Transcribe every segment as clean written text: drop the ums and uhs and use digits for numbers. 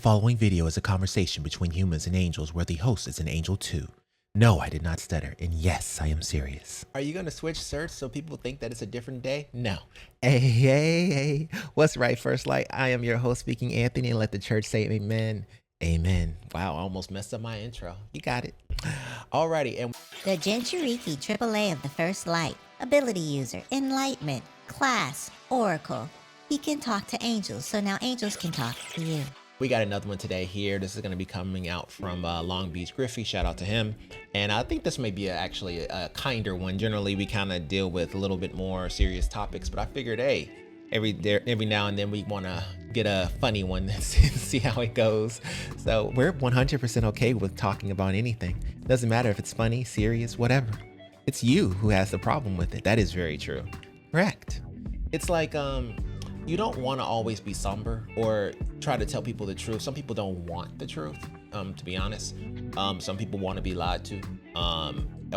following video is a conversation between humans and angels where the host is an angel too. No, I did not stutter, and yes, I am serious. Are you gonna switch shirts so people think that it's a different day? No. Hey. What's right, First Light? I am your host speaking, Anthony, and let the church say amen. Amen. Wow, I almost messed up my intro. You got it. Alrighty, and The Jinchuriki AAA of the First Light. Ability user, enlightenment, class, oracle. He can talk to angels, so now angels can talk to you. we got another one today here. This is going to be coming out from Long Beach Griffey. Shout out to him. And I think this may be actually a kinder one. Generally, we kind of deal with a little bit more serious topics, but I figured, hey, every now and then we want to get a funny one and see how it goes. So we're 100% okay with talking about anything. Doesn't matter if it's funny, serious, whatever. It's you who has the problem with it. That is very true. Correct. It's like, you don't want to always be somber or try to tell people the truth. Some people don't want the truth, to be honest. Some people want to be lied to.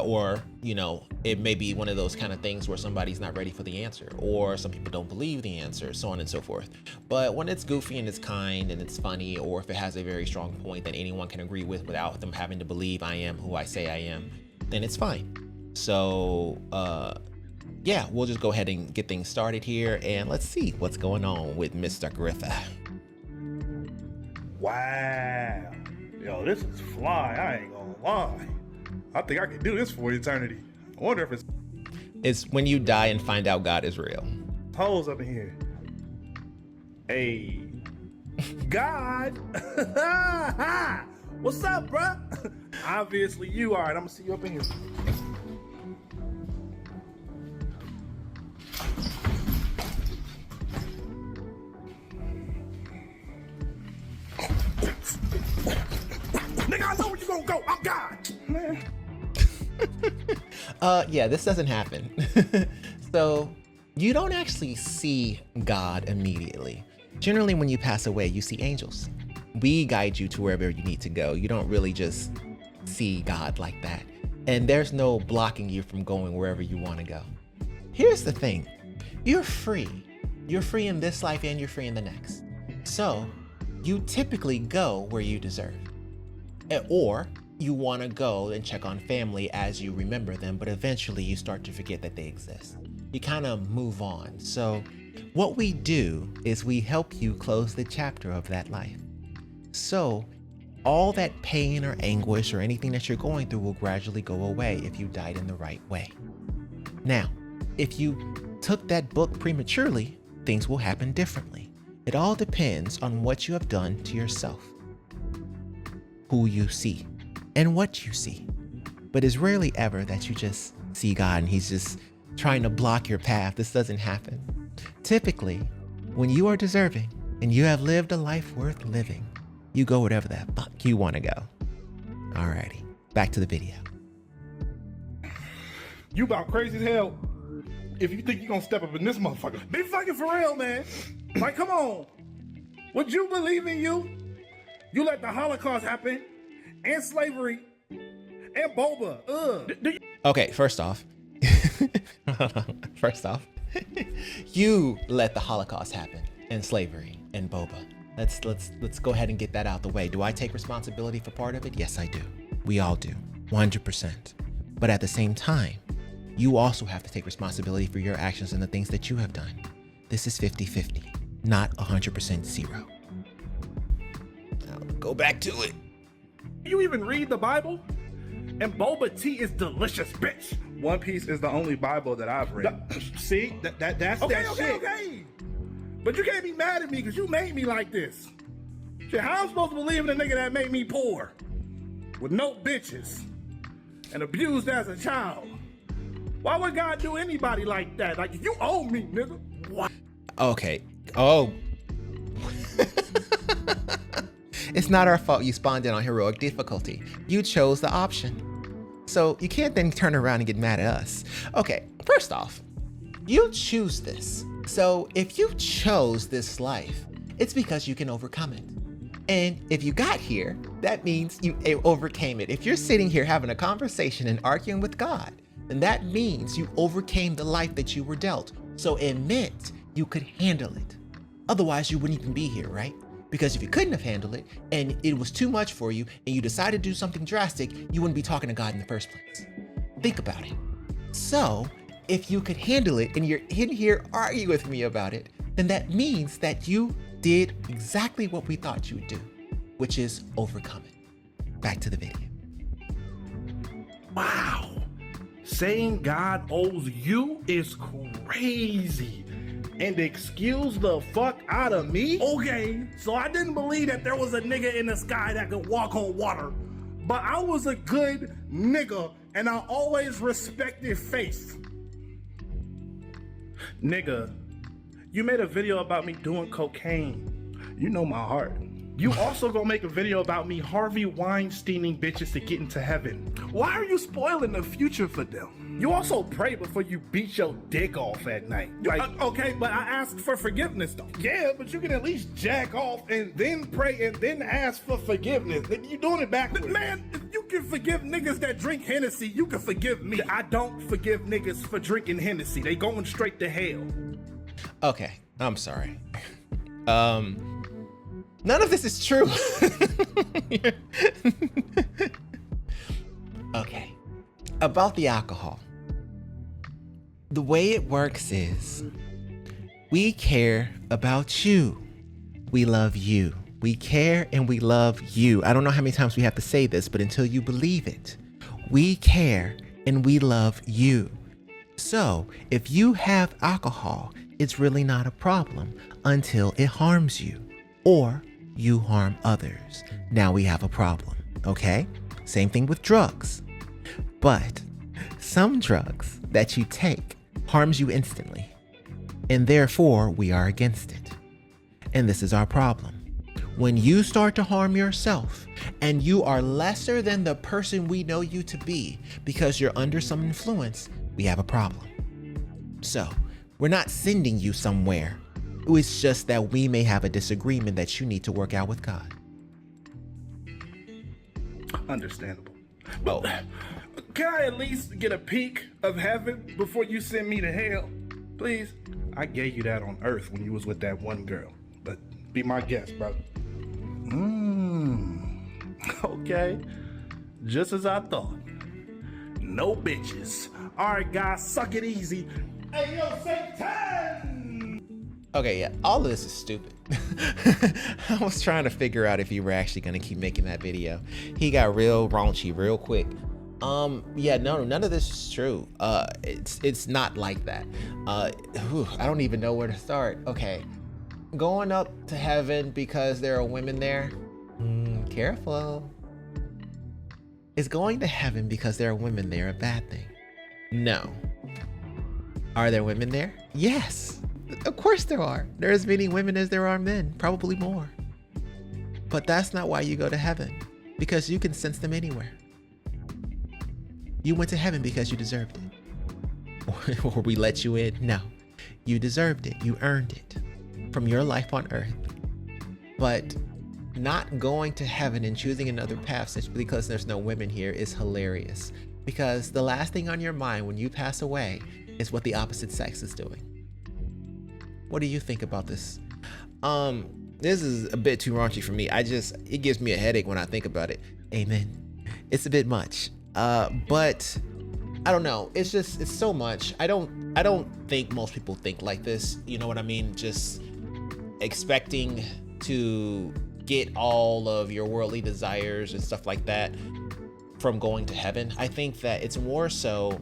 Or, you know, it may be one of those kind of things where somebody's not ready for the answer, or some people don't believe the answer, so on and so forth. But when it's goofy and it's kind and it's funny, or if it has a very strong point that anyone can agree with without them having to believe I am who I say I am, then it's fine. So, yeah, we'll just go ahead and get things started here, and let's see what's going on with Mr. Griffith. Wow. Yo, this is fly. I ain't gonna lie. I think I can do this for eternity. I wonder if it's It's when you die and find out God is real. hoes up in here. Hey. God. What's up, bruh? Obviously you. All right, I'm gonna see you up in here. Nigga, I know where you gonna go. I'm God. Man. Yeah, this doesn't happen. So you don't actually see God immediately. Generally, when you pass away, you see angels. We guide you to wherever you need to go. You don't really just see God like that. And there's no blocking you from going wherever you want to go. Here's the thing. You're free. You're free in this life and you're free in the next. So you typically go where you deserve. Or you want to go and check on family as you remember them, but eventually you start to forget that they exist. You kind of move on. So what we do is we help you close the chapter of that life. So all that pain or anguish or anything that you're going through will gradually go away if you died in the right way. Now, if you took that book prematurely, things will happen differently. It all depends on what you have done to yourself, who you see, and what you see. But it's rarely ever that you just see God and he's just trying to block your path. This doesn't happen. Typically, when you are deserving and you have lived a life worth living, you go wherever the fuck you want to go. Alrighty, back to the video. You about crazy as hell if you think you're gonna step up in this motherfucker. Be fucking for real, man. Like, come on. Would you believe in you? You let the Holocaust happen, and slavery, and boba. Okay, first off, you let the Holocaust happen, and slavery, and boba. Let's go ahead and get that out the way. Do I take responsibility for part of it? Yes, I do. We all do, 100%. But at the same time, you also have to take responsibility for your actions and the things that you have done. This is 50-50, not 100% zero. Now, go back to it. You even read the Bible? And boba tea is delicious, bitch. One Piece is the only Bible that I've read. See, that's okay, that shit. Okay. But you can't be mad at me because you made me like this. Shit, how I'm supposed to believe in a nigga that made me poor, with no bitches, and abused as a child? Why would God do anybody like that? Like, you owe me, nigga. What? Okay. Oh. It's not our fault you spawned in on heroic difficulty. You chose the option. So you can't then turn around and get mad at us. Okay, first off, you choose this. So if you chose this life, it's because you can overcome it. And if you got here, that means you overcame it. If you're sitting here having a conversation and arguing with God, then that means you overcame the life that you were dealt. So it meant you could handle it. Otherwise, you wouldn't even be here, right? Because if you couldn't have handled it and it was too much for you and you decided to do something drastic, you wouldn't be talking to God in the first place. Think about it. So if you could handle it and you're in here arguing with me about it, then that means that you did exactly what we thought you would do, which is overcome it. Back to the video. Wow. Saying God owes you is crazy. And excuse the fuck out of me? Okay, so I didn't believe that there was a nigga in the sky that could walk on water. But I was a good nigga and I always respected faith. Nigga, you made a video about me doing cocaine. You know my heart. You also gonna make a video about me Harvey Weinsteining bitches to get into heaven. Why are you spoiling the future for them? You also pray before you beat your dick off at night. Like, okay, but I asked for forgiveness though. Yeah, but you can at least jack off and then pray and then ask for forgiveness. You doing it backwards. Man, if you can forgive niggas that drink Hennessy, you can forgive me. I don't forgive niggas for drinking Hennessy. They going straight to hell. Okay, I'm sorry. None of this is true. Okay, about the alcohol. The way it works is we care about you. We love you. We care and we love you. I don't know how many times we have to say this, but until you believe it, we care and we love you. So if you have alcohol, it's really not a problem until it harms you or you harm others. Now we have a problem, okay? Same thing with drugs. But some drugs that you take harms you instantly, and therefore we are against it. And this is our problem. When you start to harm yourself and you are lesser than the person we know you to be because you're under some influence, we have a problem. So we're not sending you somewhere. It's just that we may have a disagreement that you need to work out with God. Understandable. Oh. Can I at least get a peek of heaven before you send me to hell? Please? I gave you that on earth when you was with that one girl. But be my guest, brother. Okay. Just as I thought. No bitches. All right, guys, suck it easy. Hey, yo, Satan! Okay, yeah, all of this is stupid. I was trying to figure out if you were actually gonna keep making that video. He got real raunchy real quick. Yeah, no, none of this is true. It's not like that. I don't even know where to start. Okay, going up to heaven because there are women there? Careful. Is going to heaven because there are women there a bad thing? No. Are there women there? Yes. Of course there are. There are as many women as there are men, probably more. But that's not why you go to heaven, because you can sense them anywhere. You went to heaven because you deserved it. Or we let you in. No, you deserved it. You earned it from your life on earth. But not going to heaven and choosing another path just because there's no women here is hilarious. Because the last thing on your mind when you pass away is what the opposite sex is doing. What do you think about this? This is a bit too raunchy for me. It gives me a headache when I think about it. Amen. It's a bit much. But I don't know. It's so much. I don't think most people think like this. You know what I mean? Just expecting to get all of your worldly desires and stuff like that from going to heaven. I think that it's more so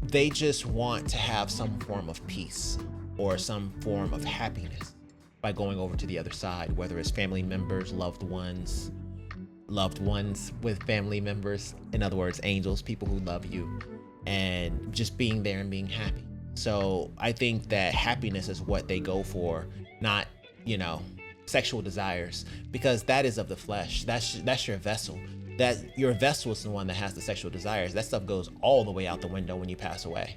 they just want to have some form of peace or some form of happiness by going over to the other side, whether it's family members, loved ones with family members, in other words, angels, people who love you, and just being there and being happy. So I think that happiness is what they go for, not, sexual desires, because that is of the flesh. That's your vessel. That your vessel is the one that has the sexual desires. That stuff goes all the way out the window when you pass away.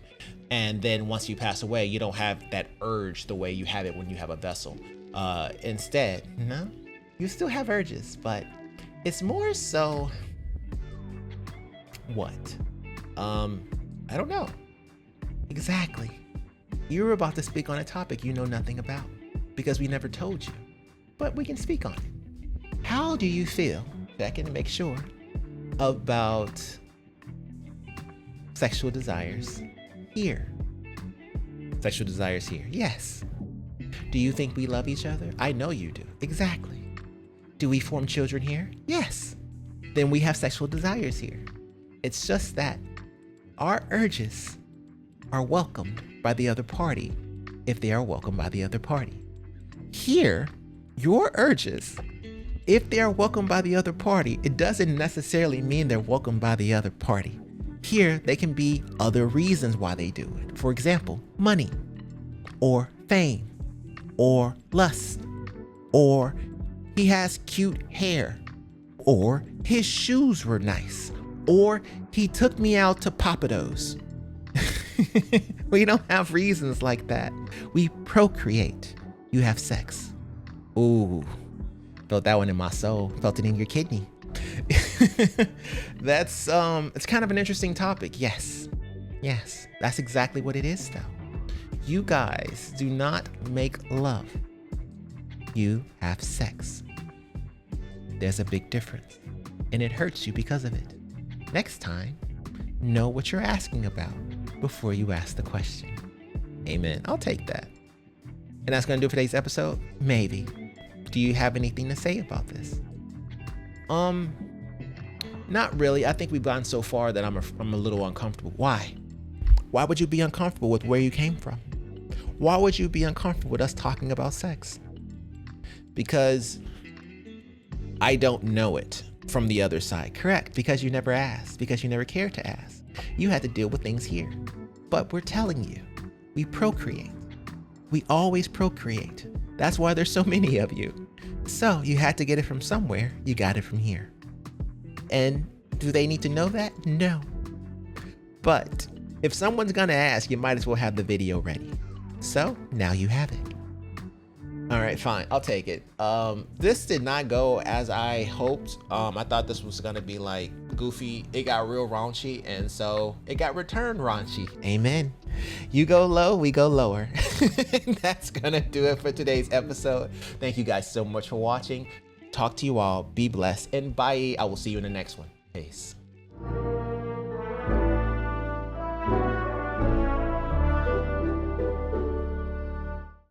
And then once you pass away, you don't have that urge the way you have it when you have a vessel. Instead, no, you still have urges, but it's more so what? I don't know. Exactly. You were about to speak on a topic you know nothing about because we never told you. but we can speak on it. How do you feel, check in to make sure, about sexual desires here? Sexual desires here, yes. Do you think we love each other? I know you do. Exactly. Do we form children here? Yes. Then we have sexual desires here. It's just that our urges are welcomed by the other party if they are welcomed by the other party. Here, your urges, if they are welcomed by the other party, it doesn't necessarily mean they're welcomed by the other party. Here, they can be other reasons why they do it. For example, money, or fame, or lust, or he has cute hair, or his shoes were nice, or he took me out to Papados. We don't have reasons like that. We procreate. You have sex. Ooh, felt that one in my soul. Felt it in your kidney. That's it's kind of an interesting topic. Yes, that's exactly what it is though. You guys do not make love. You have sex. There's a big difference, and it hurts you because of it. Next time, know what you're asking about before you ask the question. Amen. I'll take that. And that's going to do it for today's episode? Maybe. Do you have anything to say about this? Not really. I think we've gone so far that I'm a little uncomfortable. Why? Why would you be uncomfortable with where you came from? Why would you be uncomfortable with us talking about sex? Because I don't know it from the other side. Correct. Because you never asked. Because you never cared to ask. You had to deal with things here. But we're telling you, we procreate. We always procreate. That's why there's so many of you. So you had to get it from somewhere. You got it from here. And do they need to know that? No. But if someone's gonna ask, you might as well have the video ready. So now you have it. All right, fine. I'll take it. This did not go as I hoped. I thought this was gonna be like goofy. It got real raunchy, and so it got returned raunchy. Amen. You go low, we go lower. That's gonna do it for today's episode. Thank you guys so much for watching. Talk to you all. Be blessed, and bye. I will see you in the next one. Peace.